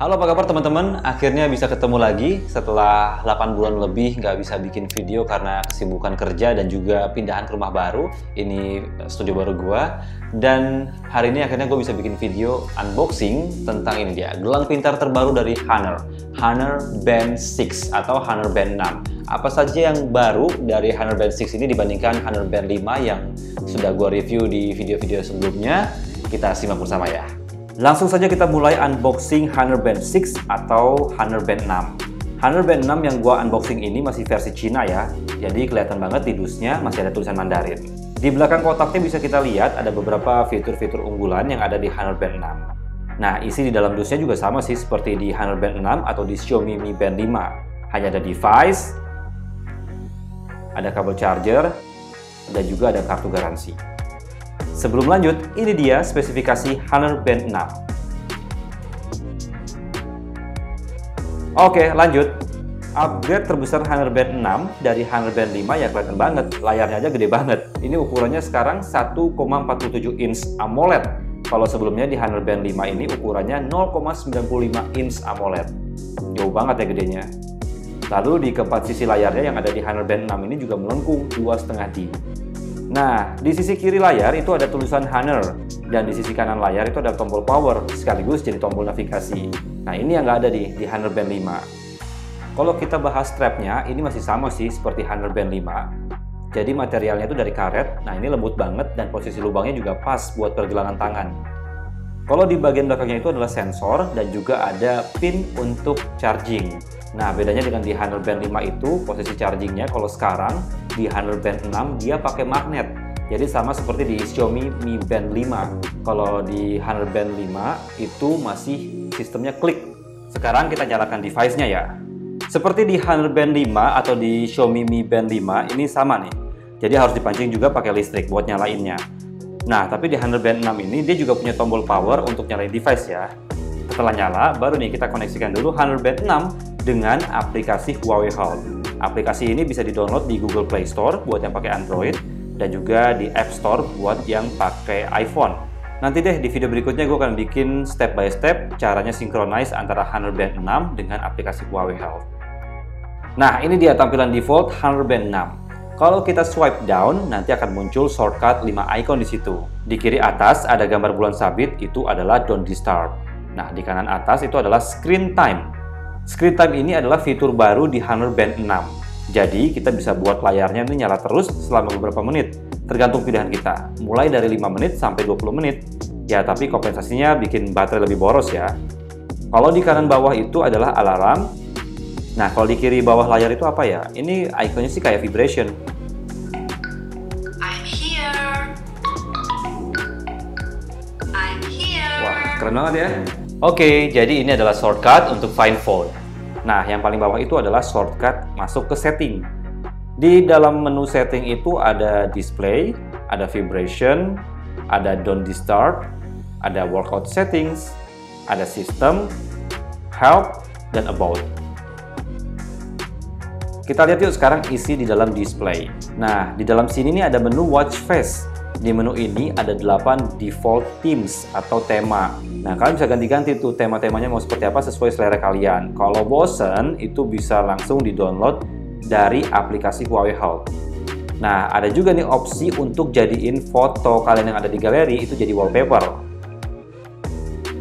Halo, apa kabar teman-teman? Akhirnya bisa ketemu lagi setelah 8 bulan lebih nggak bisa bikin video karena kesibukan kerja dan juga pindahan ke rumah baru. Ini studio baru gua. Dan hari ini akhirnya gue bisa bikin video unboxing tentang ini dia, gelang pintar terbaru dari Honor Band 6 atau Honor Band 6. Apa saja yang baru dari Honor Band 6 ini dibandingkan Honor Band 5 yang sudah gua review di video-video sebelumnya? Kita simak bersama ya. Langsung saja kita mulai unboxing Honor Band 6 atau Honor Band 6. Honor Band 6 yang gua unboxing ini masih versi Cina ya, jadi kelihatan banget di dusnya masih ada tulisan Mandarin. Di belakang kotaknya bisa kita lihat ada beberapa fitur-fitur unggulan yang ada di Honor Band 6. Nah, isi di dalam dusnya juga sama sih seperti di Honor Band 6 atau di Xiaomi Mi Band 5. Hanya ada device, ada kabel charger, dan juga ada kartu garansi. Sebelum lanjut, ini dia spesifikasi Honor Band 6. Oke, lanjut. Upgrade terbesar Honor Band 6 dari Honor Band 5 ya kelihatan banget. Layarnya aja gede banget. Ini ukurannya sekarang 1,47 inch AMOLED. Kalau sebelumnya di Honor Band 5 ini ukurannya 0,95 inch AMOLED. Jauh banget ya gedenya. Lalu di keempat sisi layarnya yang ada di Honor Band 6 ini juga melengkung 2,5D. Nah, di sisi kiri layar itu ada tulisan Honor, dan di sisi kanan layar itu ada tombol power, sekaligus jadi tombol navigasi. Nah, ini yang nggak ada di Honor Band 5. Kalau kita bahas strapnya, ini masih sama sih seperti Honor Band 5. Jadi materialnya itu dari karet, nah ini lembut banget dan posisi lubangnya juga pas buat pergelangan tangan. Kalau di bagian belakangnya itu adalah sensor dan juga ada pin untuk charging. Nah, bedanya dengan di Honor Band 5 itu, posisi chargingnya kalau sekarang di Honor Band 6 dia pakai magnet. Jadi sama seperti di Xiaomi Mi Band 5. Kalau di Honor Band 5 itu masih sistemnya klik. Sekarang kita nyalakan device-nya ya. Seperti di Honor Band 5 atau di Xiaomi Mi Band 5 ini sama nih. Jadi harus dipancing juga pakai listrik buat nyalainnya. Nah, tapi di Honor Band 6 ini dia juga punya tombol power untuk nyalain device ya. Setelah nyala, baru nih kita koneksikan dulu Honor Band 6 dengan aplikasi Huawei Health. Aplikasi ini bisa di-download di Google Play Store buat yang pakai Android dan juga di App Store buat yang pakai iPhone. Nanti deh di video berikutnya gue akan bikin step by step caranya synchronize antara Honor Band 6 dengan aplikasi Huawei Health. Nah, ini dia tampilan default Honor Band 6. Kalau kita swipe down, nanti akan muncul shortcut 5 icon di situ. Di kiri atas ada gambar bulan sabit, itu adalah Don't Disturb. Nah, di kanan atas itu adalah Screen Time. Screen Time ini adalah fitur baru di Honor Band 6. Jadi, kita bisa buat layarnya ini nyala terus selama beberapa menit, tergantung pilihan kita. Mulai dari 5 menit sampai 20 menit. Ya, tapi kompensasinya bikin baterai lebih boros ya. Kalau di kanan bawah itu adalah alarm. Nah, kalau di kiri bawah layar itu apa ya? Ini ikonnya sih kayak vibration. I'm here. I'm here. Wah, keren banget ya. Oke, jadi ini adalah shortcut untuk Find Phone. Nah, yang paling bawah itu adalah shortcut masuk ke setting. Di dalam menu setting itu ada display, ada vibration, ada don't disturb, ada workout settings, ada system, help, dan about. Kita lihat yuk sekarang isi di dalam display. Nah, di dalam sini nih ada menu watch face. Di menu ini ada 8 default themes atau tema. Nah, kalian bisa ganti-ganti tuh tema-temanya mau seperti apa sesuai selera kalian. Kalau bosen, itu bisa langsung di-download dari aplikasi Huawei Health. Nah, ada juga nih opsi untuk jadiin foto kalian yang ada di galeri itu jadi wallpaper.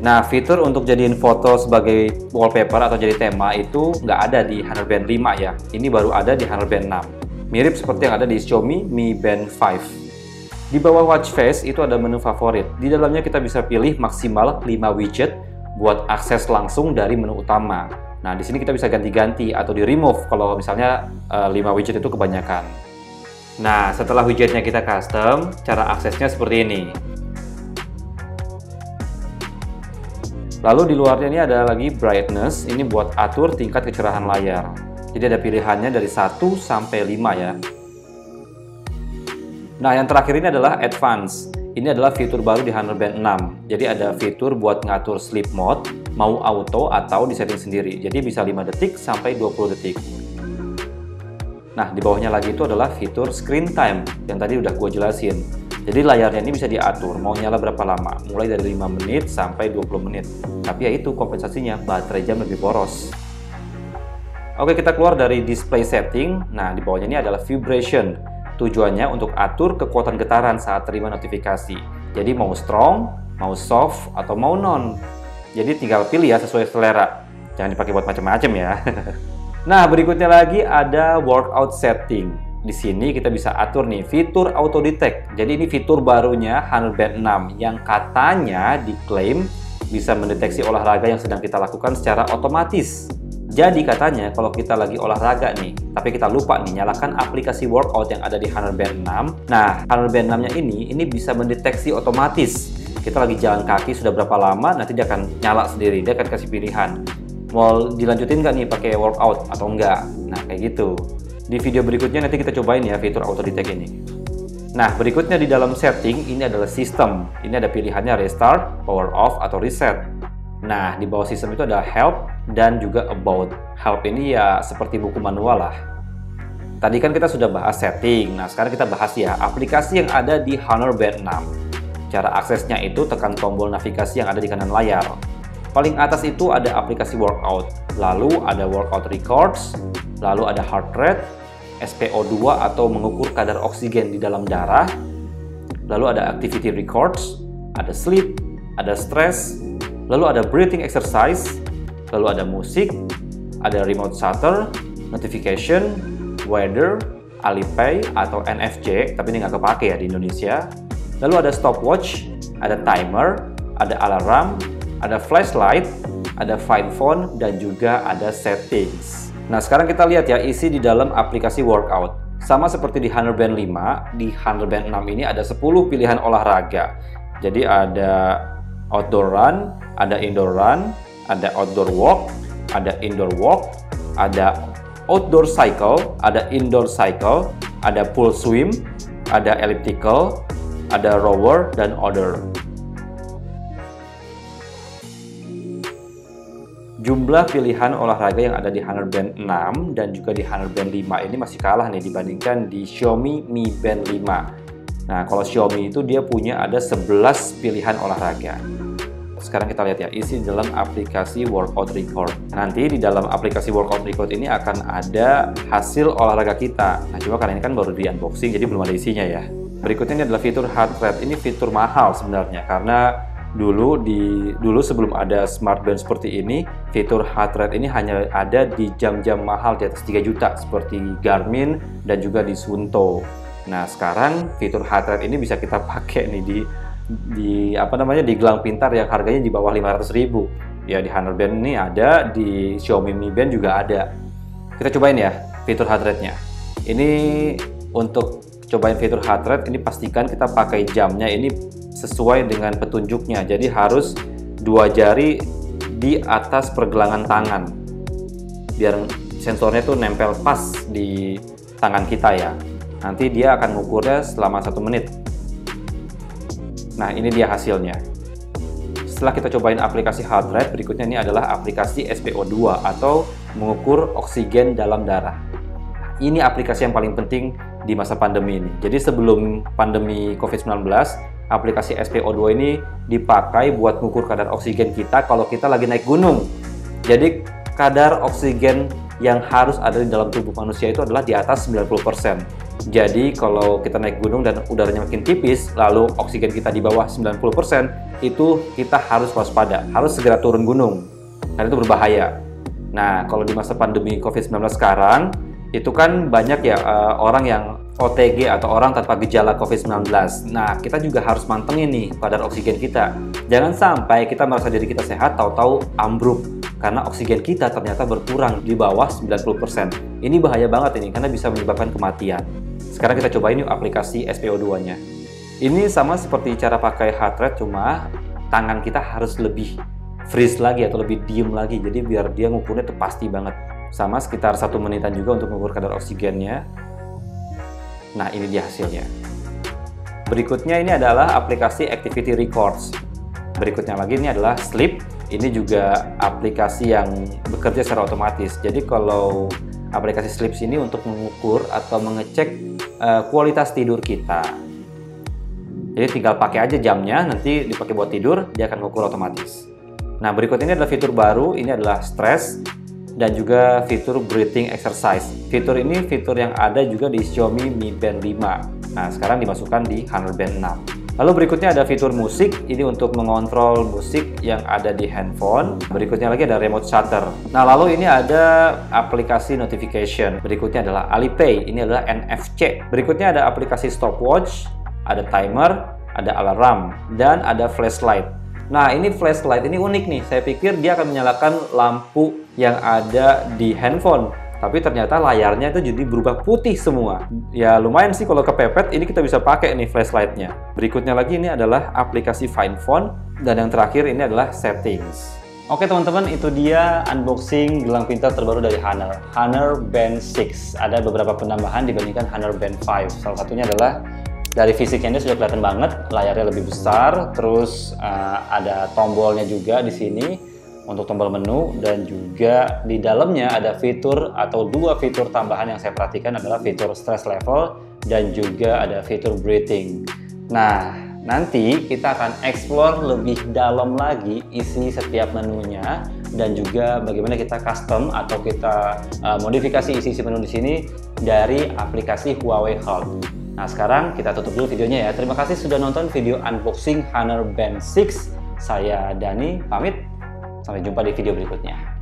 Nah, fitur untuk jadiin foto sebagai wallpaper atau jadi tema itu nggak ada di Honor Band 5 ya. Ini baru ada di Honor Band 6. Mirip seperti yang ada di Xiaomi Mi Band 5. Di bawah watch face itu ada menu favorit. Di dalamnya kita bisa pilih maksimal 5 widget buat akses langsung dari menu utama. Nah, di sini kita bisa ganti-ganti atau di-remove kalau misalnya 5 widget itu kebanyakan. Nah, setelah widgetnya kita custom, cara aksesnya seperti ini. Lalu di luarnya ini ada lagi brightness, ini buat atur tingkat kecerahan layar. Jadi ada pilihannya dari 1 sampai 5 ya. Nah, yang terakhir ini adalah advance. Ini adalah fitur baru di Honor Band 6. Jadi ada fitur buat ngatur sleep mode, mau auto atau disetting sendiri. Jadi bisa 5 detik sampai 20 detik. Nah, di bawahnya lagi itu adalah fitur screen time yang tadi udah gue jelasin. Jadi layarnya ini bisa diatur, mau nyala berapa lama, mulai dari 5 menit sampai 20 menit. Tapi ya itu kompensasinya, baterai jam lebih boros. Oke, kita keluar dari display setting. Nah, di bawahnya ini adalah vibration. Tujuannya untuk atur kekuatan getaran saat terima notifikasi. Jadi mau strong, mau soft, atau mau non. Jadi tinggal pilih ya sesuai selera. Jangan dipakai buat macam-macam ya. Nah, berikutnya lagi ada workout setting. Di sini kita bisa atur nih fitur auto detect. Jadi ini fitur barunya Honor Band 6 yang katanya diklaim bisa mendeteksi olahraga yang sedang kita lakukan secara otomatis. Jadi katanya kalau kita lagi olahraga nih, tapi kita lupa nih nyalakan aplikasi workout yang ada di Honor Band 6. Nah, Honor Band 6-nya ini bisa mendeteksi otomatis. Kita lagi jalan kaki sudah berapa lama, nanti dia akan nyala sendiri, dia akan kasih pilihan. Mau dilanjutin nggak nih pakai workout atau enggak? Nah, kayak gitu. Di video berikutnya nanti kita cobain ya fitur auto detect ini. Nah, berikutnya di dalam setting ini adalah sistem. Ini ada pilihannya restart, power off, atau reset. Nah, di bawah sistem itu ada help dan juga about. Help ini ya seperti buku manual lah. Tadi kan kita sudah bahas setting. Nah, sekarang kita bahas ya aplikasi yang ada di Honor Band 6. Cara aksesnya itu tekan tombol navigasi yang ada di kanan layar. Paling atas itu ada aplikasi workout. Lalu ada workout records, lalu ada heart rate, SpO2 atau mengukur kadar oksigen di dalam darah, lalu ada activity records, ada sleep, ada stress, lalu ada breathing exercise, lalu ada musik, ada remote shutter, notification, weather, Alipay atau NFC, tapi ini nggak kepake ya di Indonesia. Lalu ada stopwatch, ada timer, ada alarm, ada flashlight, ada find phone, dan juga ada settings. Nah, sekarang kita lihat ya isi di dalam aplikasi workout. Sama seperti di Honor Band 5, di Honor Band 6 ini ada 10 pilihan olahraga. Jadi ada outdoor run, ada indoor run, ada outdoor walk, ada indoor walk, ada outdoor cycle, ada indoor cycle, ada pool swim, ada elliptical, ada rower, dan other. Jumlah pilihan olahraga yang ada di Honor Band 6 dan juga di Honor Band 5 ini masih kalah nih dibandingkan di Xiaomi Mi Band 5. Nah, kalau Xiaomi itu dia punya ada 11 pilihan olahraga. Sekarang kita lihat ya isi dalam aplikasi Workout Record. Nanti di dalam aplikasi Workout Record ini akan ada hasil olahraga kita. Nah, cuma karena ini kan baru di unboxing jadi belum ada isinya ya. Berikutnya ini adalah fitur heart rate. Ini fitur mahal sebenarnya karena dulu sebelum ada smart band seperti ini, fitur heart rate ini hanya ada di jam-jam mahal di atas 3 juta seperti Garmin dan juga di Suunto. Nah, sekarang fitur heart rate ini bisa kita pakai nih di gelang pintar yang harganya di bawah 500.000. Ya di Honor Band ini ada, di Xiaomi Mi Band juga ada. Kita cobain ya fitur heart rate-nya. Ini untuk cobain fitur heart rate ini pastikan kita pakai jamnya ini sesuai dengan petunjuknya. Jadi harus 2 jari di atas pergelangan tangan biar sensornya tuh nempel pas di tangan kita ya. Nanti dia akan mengukurnya selama 1 menit. Nah, ini dia hasilnya. Setelah kita cobain aplikasi heart rate, berikutnya ini adalah aplikasi SpO2 atau mengukur oksigen dalam darah. Ini aplikasi yang paling penting di masa pandemi ini. Jadi sebelum pandemi COVID-19, aplikasi SpO2 ini dipakai buat mengukur kadar oksigen kita kalau kita lagi naik gunung. Jadi kadar oksigen yang harus ada di dalam tubuh manusia itu adalah di atas 90%. Jadi kalau kita naik gunung dan udaranya makin tipis, lalu oksigen kita di bawah 90%, itu kita harus waspada, harus segera turun gunung, karena itu berbahaya. Nah, kalau di masa pandemi COVID-19 sekarang, itu kan banyak ya orang yang OTG atau orang tanpa gejala COVID-19. Nah, kita juga harus mantengin nih kadar oksigen kita. Jangan sampai kita merasa diri kita sehat, tahu-tahu ambruk. Karena oksigen kita ternyata berkurang di bawah 90%. Ini bahaya banget ini, karena bisa menyebabkan kematian. Sekarang kita cobain yuk aplikasi SpO2-nya. Ini sama seperti cara pakai heart rate, cuma tangan kita harus lebih freeze lagi atau lebih diem lagi. Jadi biar dia ngukurnya tuh pasti banget. Sama sekitar 1 menitan juga untuk mengukur kadar oksigennya. Nah, ini dia hasilnya. Berikutnya ini adalah aplikasi Activity Records. Berikutnya lagi ini adalah Sleep. Ini juga aplikasi yang bekerja secara otomatis. Jadi kalau aplikasi Sleep ini untuk mengukur atau mengecek kualitas tidur kita. Jadi tinggal pakai aja jamnya, nanti dipakai buat tidur, dia akan ngukur otomatis. Nah, berikut ini adalah fitur baru, ini adalah stress dan juga fitur breathing exercise. Fitur ini fitur yang ada juga di Xiaomi Mi Band 5. Nah, sekarang dimasukkan di Honor Band 6. Lalu berikutnya ada fitur musik, ini untuk mengontrol musik yang ada di handphone. Berikutnya lagi ada remote shutter. Nah, lalu ini ada aplikasi notification. Berikutnya adalah Alipay, ini adalah NFC. Berikutnya ada aplikasi stopwatch, ada timer, ada alarm, dan ada flashlight. Nah, ini flashlight ini unik nih. Saya pikir dia akan menyalakan lampu yang ada di handphone. Tapi ternyata layarnya itu jadi berubah putih semua. Ya lumayan sih kalau kepepet, ini kita bisa pakai nih flashlightnya. Berikutnya lagi ini adalah aplikasi Find Phone. Dan yang terakhir ini adalah settings. Oke teman-teman, itu dia unboxing gelang pintar terbaru dari Honor. Honor Band 6. Ada beberapa penambahan dibandingkan Honor Band 5. Salah satunya adalah dari fisiknya ini sudah kelihatan banget, layarnya lebih besar. Terus ada tombolnya juga di sini untuk tombol menu, dan juga di dalamnya ada fitur atau dua fitur tambahan yang saya perhatikan adalah fitur stress level dan juga ada fitur breathing. Nah, nanti kita akan explore lebih dalam lagi isi setiap menunya dan juga bagaimana kita custom atau kita modifikasi isi menu di sini dari aplikasi Huawei Health. Nah, sekarang kita tutup dulu videonya ya. Terima kasih sudah nonton video unboxing Honor Band 6. Saya Dani, pamit. Sampai jumpa di video berikutnya.